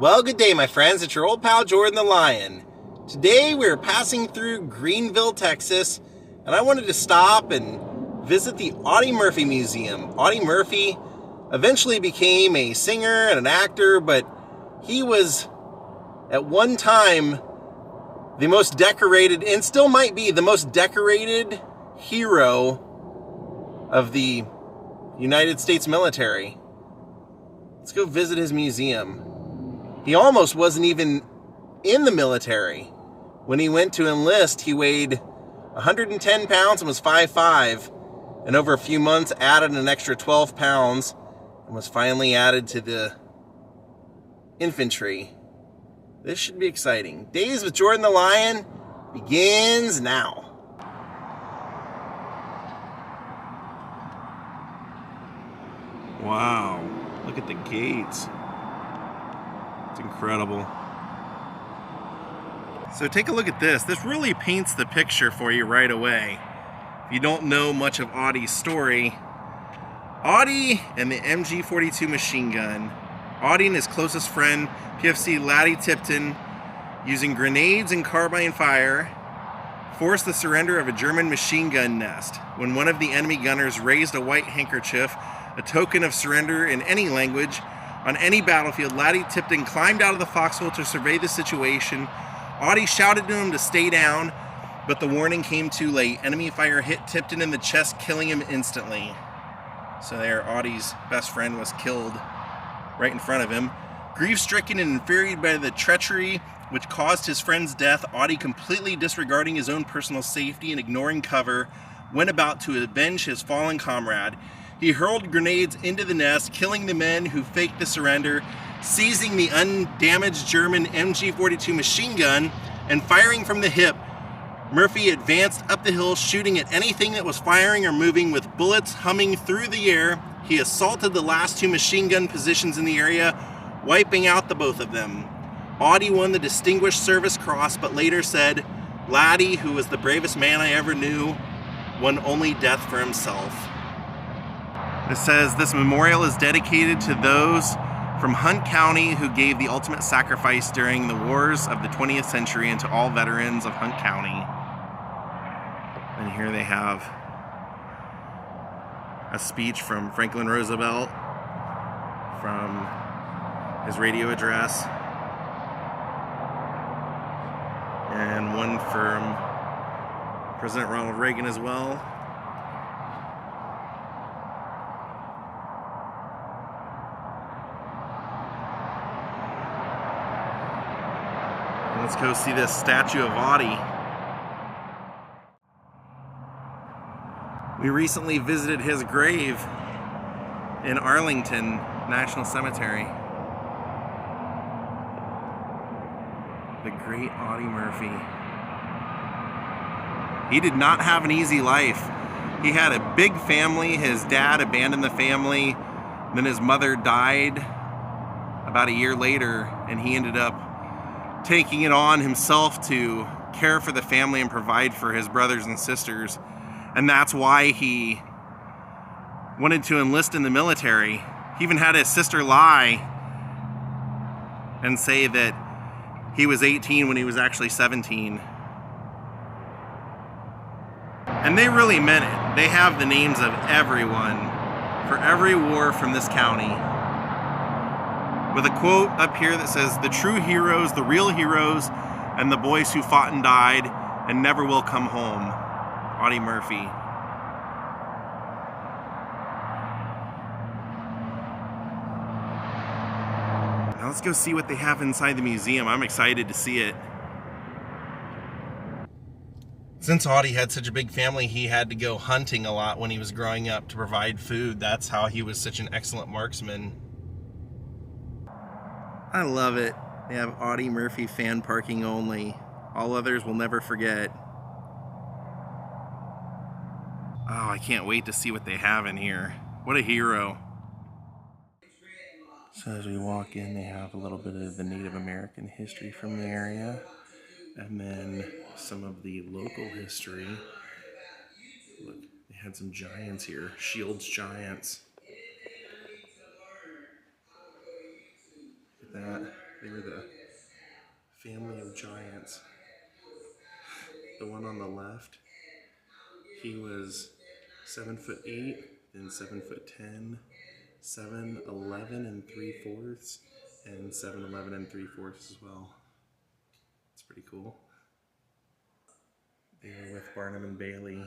Well, good day, my friends. It's your old pal Jordan the Lion. Today we're passing through Greenville, Texas, and I wanted to stop and visit the Audie Murphy Museum. Audie Murphy eventually became a singer and an actor, but he was at one time the most decorated, and still might be the most decorated hero of the United States military. Let's go visit his museum. He almost wasn't even in the military. When he went to enlist, he weighed 110 pounds and was 5'5", and over a few months added an extra 12 pounds and was finally added to the infantry. This should be exciting. Daze with Jordan the Lion begins now. Wow, look at the gates. It's incredible. So take a look at this. This really paints the picture for you right away. If you don't know much of Audie's story, Audie and the MG42 machine gun. Audie and his closest friend, PFC Laddie Tipton, using grenades and carbine fire, forced the surrender of a German machine gun nest when one of the enemy gunners raised a white handkerchief, a token of surrender in any language. On any battlefield, Laddie Tipton climbed out of the foxhole to survey the situation. Audie shouted to him to stay down, but the warning came too late. Enemy fire hit Tipton in the chest, killing him instantly. So there, Audie's best friend was killed right in front of him. Grief-stricken and infuriated by the treachery which caused his friend's death, Audie, completely disregarding his own personal safety and ignoring cover, went about to avenge his fallen comrade. He hurled grenades into the nest, killing the men who faked the surrender, seizing the undamaged German MG42 machine gun, and firing from the hip. Murphy advanced up the hill, shooting at anything that was firing or moving with bullets humming through the air. He assaulted the last two machine gun positions in the area, wiping out the both of them. Audie won the Distinguished Service Cross, but later said, "Laddie, who was the bravest man I ever knew, won only death for himself." It says, this memorial is dedicated to those from Hunt County who gave the ultimate sacrifice during the wars of the 20th century, and to all veterans of Hunt County. And here they have a speech from Franklin Roosevelt from his radio address, and one from President Ronald Reagan as well. Let's go see this statue of Audie. We recently visited his grave in Arlington National Cemetery. The great Audie Murphy. He did not have an easy life. He had a big family. His dad abandoned the family. Then his mother died about a year later, and he ended up taking it on himself to care for the family and provide for his brothers and sisters. And that's why he wanted to enlist in the military. He even had his sister lie and say that he was 18 when he was actually 17. And they really meant it. They have the names of everyone for every war from this county, with a quote up here that says, "The true heroes, the real heroes, and the boys who fought and died and never will come home. Audie Murphy." Now let's go see what they have inside the museum. I'm excited to see it. Since Audie had such a big family, he had to go hunting a lot when he was growing up to provide food. That's how he was such an excellent marksman. I love it. They have Audie Murphy fan parking only. All others will never forget. Oh, I can't wait to see what they have in here. What a hero. So as we walk in, they have a little bit of the Native American history from the area, and then some of the local history. Look, they had some giants here. Shields giants. Look at that. They were the family of giants. The one on the left, he was 7'8", then 7'10", 7'11" and 3/4, and 7'11" and 3/4 as well. It's pretty cool. They were with Barnum and Bailey.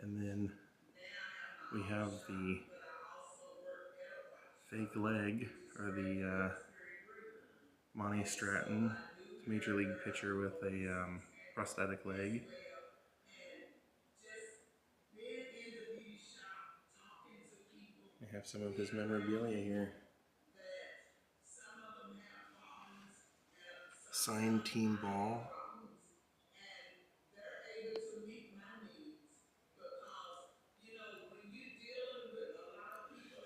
And then we have the fake leg, or the Monty Stratton, major league pitcher with a prosthetic leg. I have some of his memorabilia here. Signed team ball.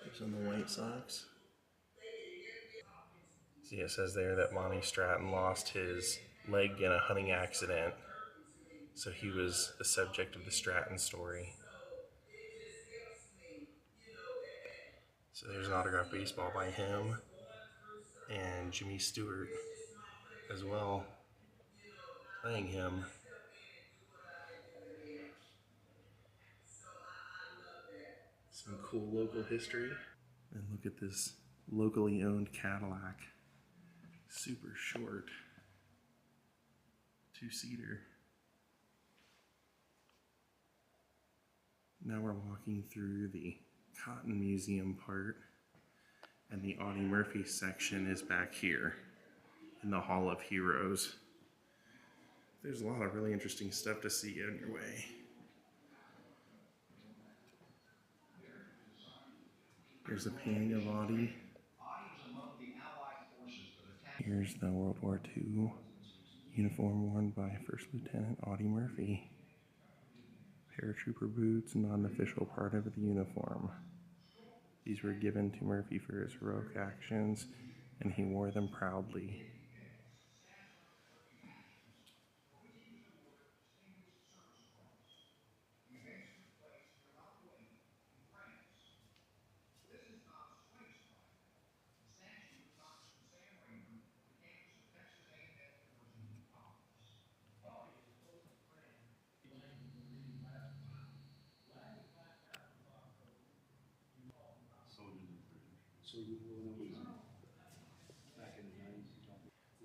There's on the White Sox. See, it says there that Monty Stratton lost his leg in a hunting accident, so he was the subject of the Stratton story. So there's an autographed baseball by him and Jimmy Stewart as well, playing him. Some cool local history. And look at this locally owned Cadillac. Super short. 2-seater. Now we're walking through the Cotton Museum part, and the Audie Murphy section is back here in the Hall of Heroes. There's a lot of really interesting stuff to see on your way. Here's a painting of Audie. Here's the World War II uniform worn by First Lieutenant Audie Murphy. Paratrooper boots, not an official part of the uniform. These were given to Murphy for his heroic actions, and he wore them proudly.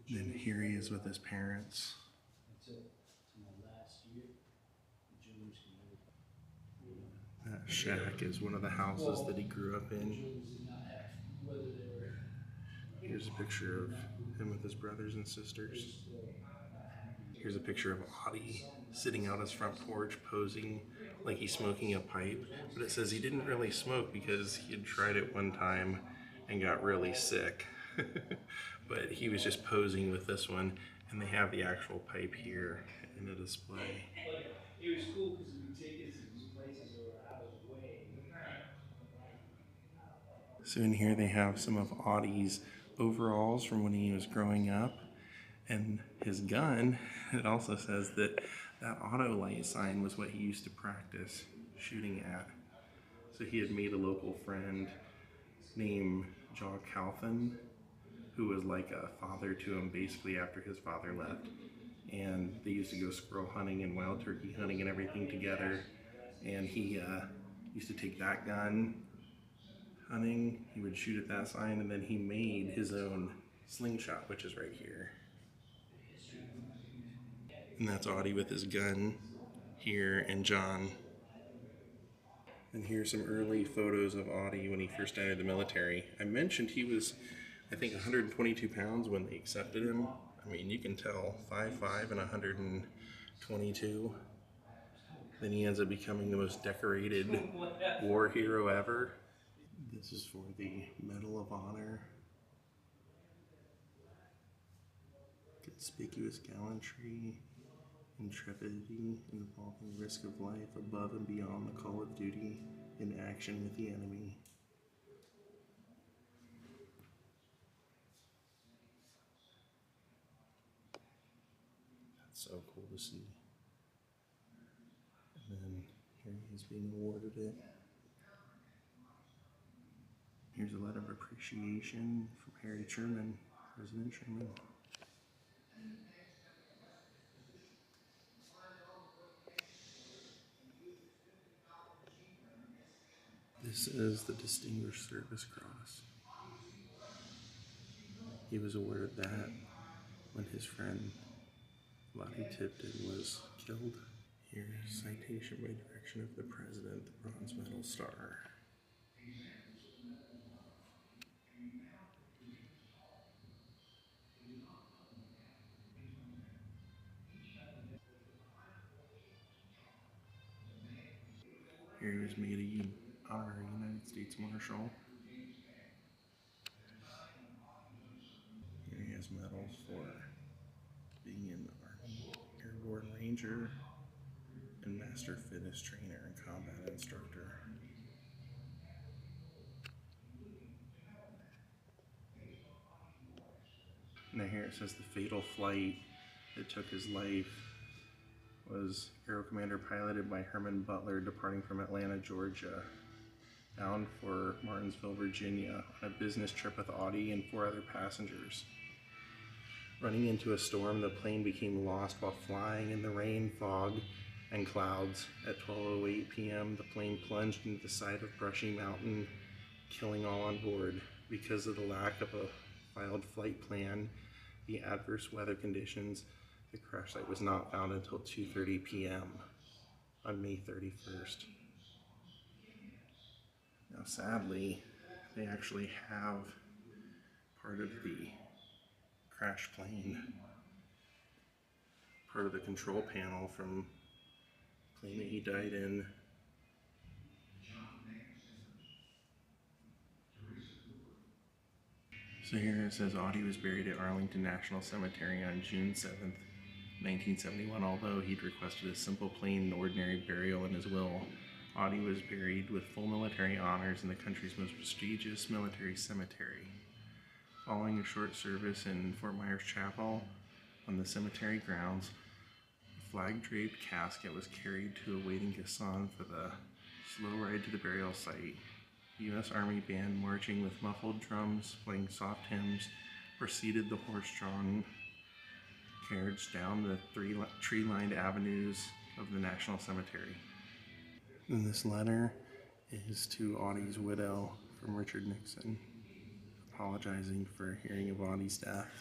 Then here he is with his parents. That shack is one of the houses that he grew up in. Here's a picture of him with his brothers and sisters. Here's a picture of Audie sitting out his front porch posing like he's smoking a pipe, but it says he didn't really smoke because he had tried it one time and got really sick. But he was just posing with this one, and they have the actual pipe here in a display. It was cool because we take it to these places that were out of the way. So in here they have some of Audie's overalls from when he was growing up, and his gun. It also says that that auto light sign was what he used to practice shooting at. So he had made a local friend named Jaw Calvin, who was like a father to him basically after his father left. And they used to go squirrel hunting and wild turkey hunting and everything together. And he used to take that gun hunting, he would shoot at that sign, and then he made his own slingshot, which is right here. And that's Audie with his gun here, and John. And here's some early photos of Audie when he first entered the military. I mentioned he was, I think, 122 pounds when they accepted him. I mean, you can tell, 5'5" and 122. Then he ends up becoming the most decorated war hero ever. This is for the Medal of Honor. Conspicuous gallantry, intrepidity involving risk of life above and beyond the call of duty in action with the enemy. That's so cool to see. And then here he is being awarded it. Here's a letter of appreciation from Harry Truman, President Truman. This is the Distinguished Service Cross. He was awarded that when his friend Lottie Tipton was killed. Here's citation by direction of the President, the Bronze Medal Star. Here he was made a honorary United States Marshal. Here he has medals for being in the Army, Airborne Ranger, and Master Fitness Trainer and Combat Instructor. Now here it says the fatal flight that took his life was Aero Commander piloted by Herman Butler departing from Atlanta, Georgia, bound for Martinsville, Virginia, on a business trip with Audie and 4 other passengers. Running into a storm, the plane became lost while flying in the rain, fog, and clouds. At 12:08 p.m., the plane plunged into the side of Brushy Mountain, killing all on board. Because of the lack of a filed flight plan, the adverse weather conditions, the crash site was not found until 2:30 p.m. on May 31st. Now, sadly, they actually have part of the crash plane, part of the control panel from the plane that he died in. So here it says Audie was buried at Arlington National Cemetery on June 7th, 1971. Although he'd requested a simple, plain, and ordinary burial in his will, Audie was buried with full military honors in the country's most prestigious military cemetery. Following a short service in Fort Myers Chapel on the cemetery grounds, a flag-draped casket was carried to a waiting caisson for the slow ride to the burial site. The U.S. Army band, marching with muffled drums, playing soft hymns, preceded the horse-drawn carriage down the tree-lined avenues of the National Cemetery. And this letter is to Audie's widow from Richard Nixon, apologizing for hearing of Audie's death.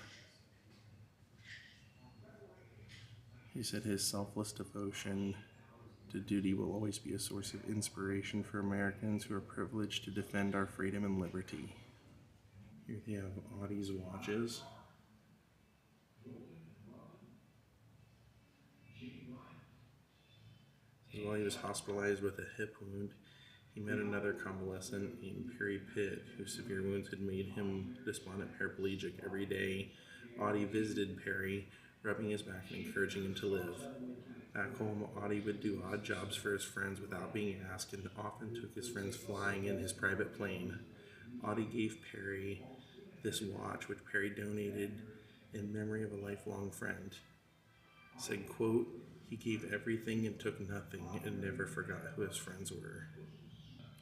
He said his selfless devotion to duty will always be a source of inspiration for Americans who are privileged to defend our freedom and liberty. Here they have Audie's watches. While he was hospitalized with a hip wound, he met another convalescent named Perry Pitt, whose severe wounds had made him despondent paraplegic. Every day, Audie visited Perry, rubbing his back and encouraging him to live. Back home, Audie would do odd jobs for his friends without being asked, and often took his friends flying in his private plane. Audie gave Perry this watch, which Perry donated in memory of a lifelong friend. Said, quote, "He gave everything and took nothing and never forgot who his friends were."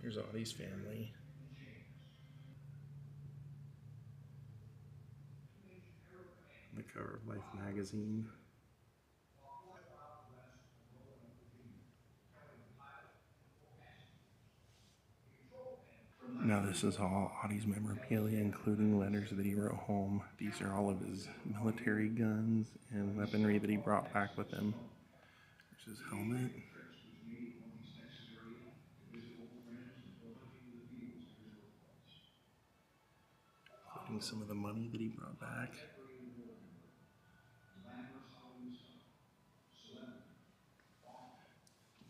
Here's Audie's family. On the cover of Life magazine. Now this is all Audie's memorabilia, including letters that he wrote home. These are all of his military guns and weaponry that he brought back with him. There's his helmet. Including some of the money that he brought back.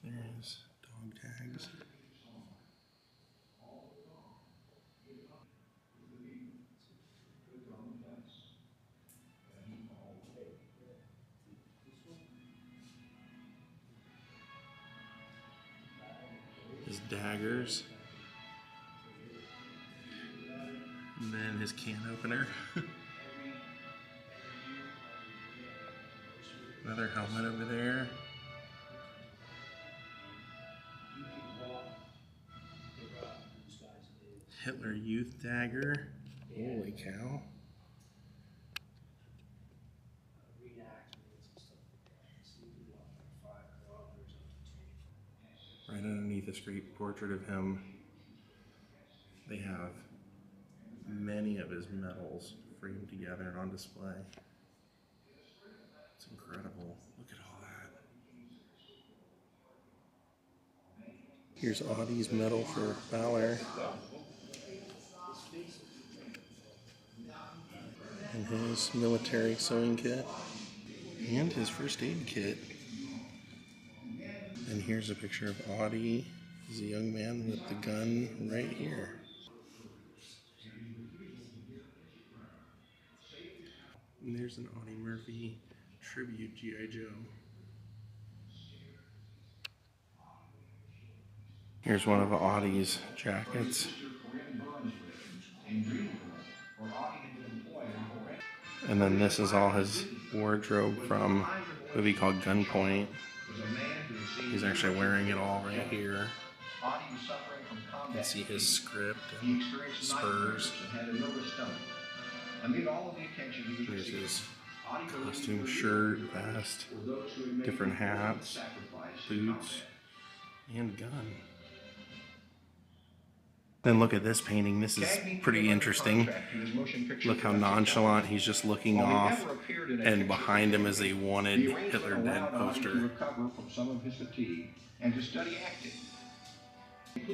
There's dog tags. His daggers. And then his can opener. Another helmet over there. Hitler Youth Dagger. Holy cow. Right underneath this great portrait of him, they have many of his medals framed together and on display. It's incredible. Look at all that. Here's Audie's medal for valor. And his military sewing kit. And his first aid kit. And here's a picture of Audie. He's a young man with the gun right here. And there's an Audie Murphy tribute G.I. Joe. Here's one of Audie's jackets. And then this is all his wardrobe from a movie called Gunpoint. He's actually wearing it all right here. You can see his script and spurs. There's his costume, shirt, vest, different hats, boots, and gun. Then look at this painting. This is pretty interesting. Look how nonchalant he's just looking off, and behind him is a wanted Hitler Dead poster.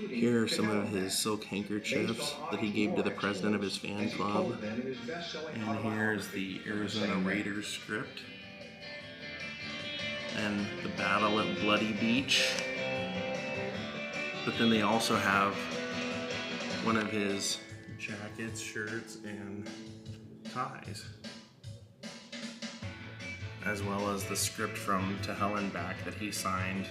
Here are some of his silk handkerchiefs that he gave to the president of his fan club. And here's the Arizona Raiders script. And the battle at Bloody Beach. But then they also have one of his jackets, shirts, and ties, as well as the script from To Hell and Back that he signed.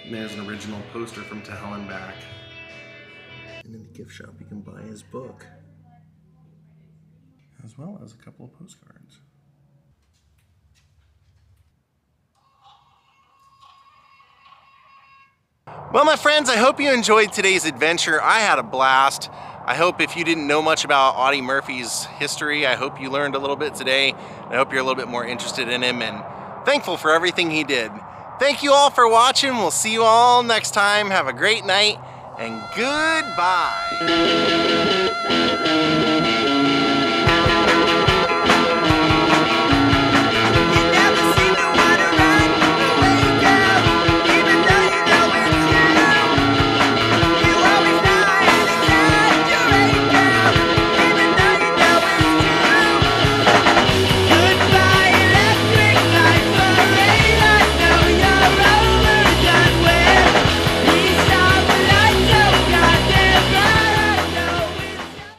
And there's an original poster from To Hell and Back. And in the gift shop you can buy his book, as well as a couple of postcards. Well, my friends, I hope you enjoyed today's adventure. I had a blast. I hope if you didn't know much about Audie Murphy's history, I hope you learned a little bit today. I hope you're a little bit more interested in him and thankful for everything he did. Thank you all for watching. We'll see you all next time. Have a great night and goodbye.